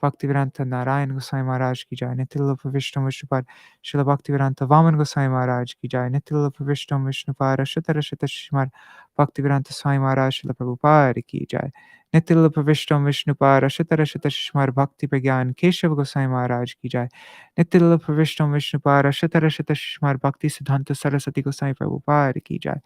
Bhaktivedanta Narayan Goswami Maharaj ki jai. Nitya Lila Pravishtam Vishnupad Srila Bhaktivedanta Vaman Goswami Maharaj ki jai. Nitya Lila Pravishtam Vishnupad Ashita Rashita Shishmad Bhaktivedanta Swami Maharaj Srila Prabhupada ki jai. Nitya Lila Pravishtam Vishnupad Ashita Rashita Shishmad Bhakti Pragyan Keshav Goswami Maharaj ki jai. Nitya Lila Pravishtam Vishnupad Ashita Rashita Shishmad Bhakti Siddhanta Saraswati Goswami Prabhupada ki jai.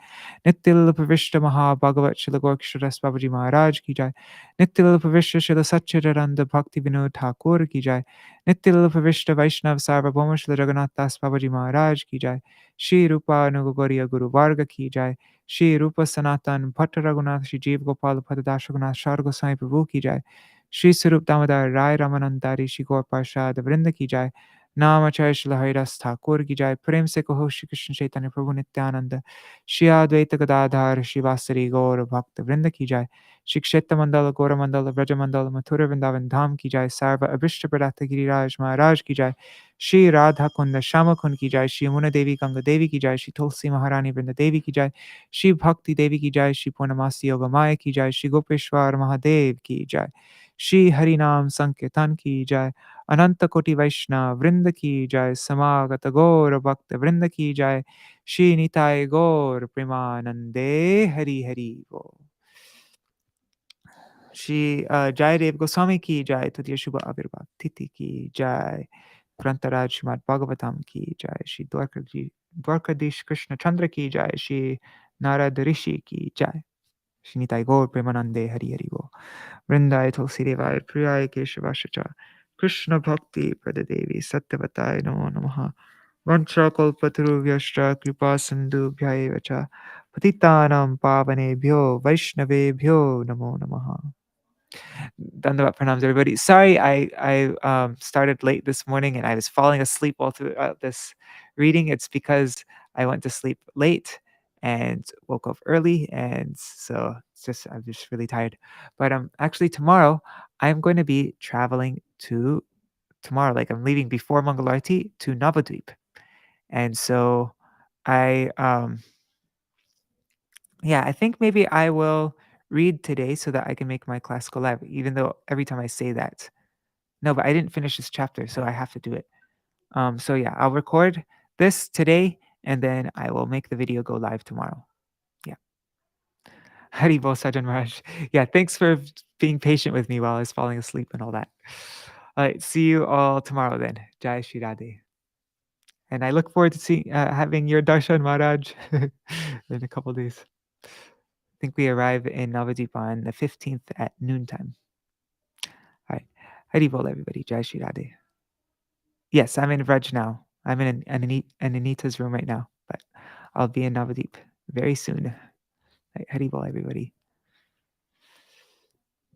Nitya Pravishta Maha Bhagavat Shila Gorksharas Babaji Maharaj ki jai. Nitya Pravishta Shila Satchitaranda Bhakti Vinod Ṭhākura ki jai. Nitya Pravishta Vaishnav Sarvabhauma Shila Jagannath Das Babaji Maharaj ki jai. Shri Rupa Nugogoriya Guru Varga ki jai. Shri Rupa Sanatan Bhatta Raghunath Shri Jeev Gopal Padadash Raghunath Shar Goswami Prabhu ki jai. Shri Sarup Damodar Rai Ramanandari Shri Gaur Parshad Vrinda ki jai. Namacharya Shila Haridas Thakur ki jai. Prem se kaho Shri Krishna Chaitanya Prabhu Nityananda Shri Advaita Gadadhar Shivasari Gaur Bhakta Vrinda ki jai. Shri Kshetra Mandala Gaura Mandala Vraja Mandala Mathura Vrindavan Dham ki jai. Sarva Abhishta Pradata Giriraj Maharaj ki jai. Shri Radha Kunda Shama Kund ki jai. Shri Yamuna Devi Ganga Devi ki jai. Shri Tulsi Maharani Vrinda Devi ki jai. Shri Bhakti Devi ki jai. Shri Purnamasi Yoga Maya ki jai. Shri Gopeshwar Mahadev ki jai. Shri Harinam Sankirtan ki jai. Ananta Koti Vaishnav Vrinda ki jai. Samagata Gaura Bhakta Vrinda ki jai. Shri Nitai Gaur Premanande Hari Hari Bo. Shri Jayadev Goswami ki jai. Tutiya Shubha Avirbhav Titi ki jai. Grantaraj Śrīmad-Bhāgavatam ki jai. Shri Dwarkadish Krishna Chandra ki jai. Shri Narada Rishi ki jai. Shri Nitai Gaur Premanande Hari Hari Bo. Vrindai Tulsi Devai Priyai Keshavashacha Krishna Bhakti Pradadevi Satyavatai Namo Namaha Vancha Kalpatarubhyashcha Kripa Sindhubhya Cha Patitanam Pavanebhyo Vaishnavebhyo Namo Namaha. Dandavat pranams, everybody. Sorry, I started late this morning and I was falling asleep all throughout this reading. It's because I went to sleep late and woke up early, and so it's just I'm just really tired. But actually tomorrow I'm going to be traveling to tomorrow. Like I'm leaving before Mangalarti to Navadvip, and so I yeah, I think maybe I will read today so that I can make my class go live. Even though every time I say that, no, but I didn't finish this chapter, so I have to do it. So yeah, I'll record this today, and then I will make the video go live tomorrow. Yeah. Haribol Sajan Maharaj. Yeah, thanks for being patient with me while I was falling asleep and all that. All right, see you all tomorrow then. Jai Shri Radhe. And I look forward to seeing having your darshan, Maharaj, in a couple days. I think we arrive in Navadvip on the 15th at noontime. All right. Haribol, everybody. Jai Shri Radhe. Yes, I'm in Vraj now. I'm in Anita's room right now, but I'll be in Navadvip very soon. Haribol, everybody.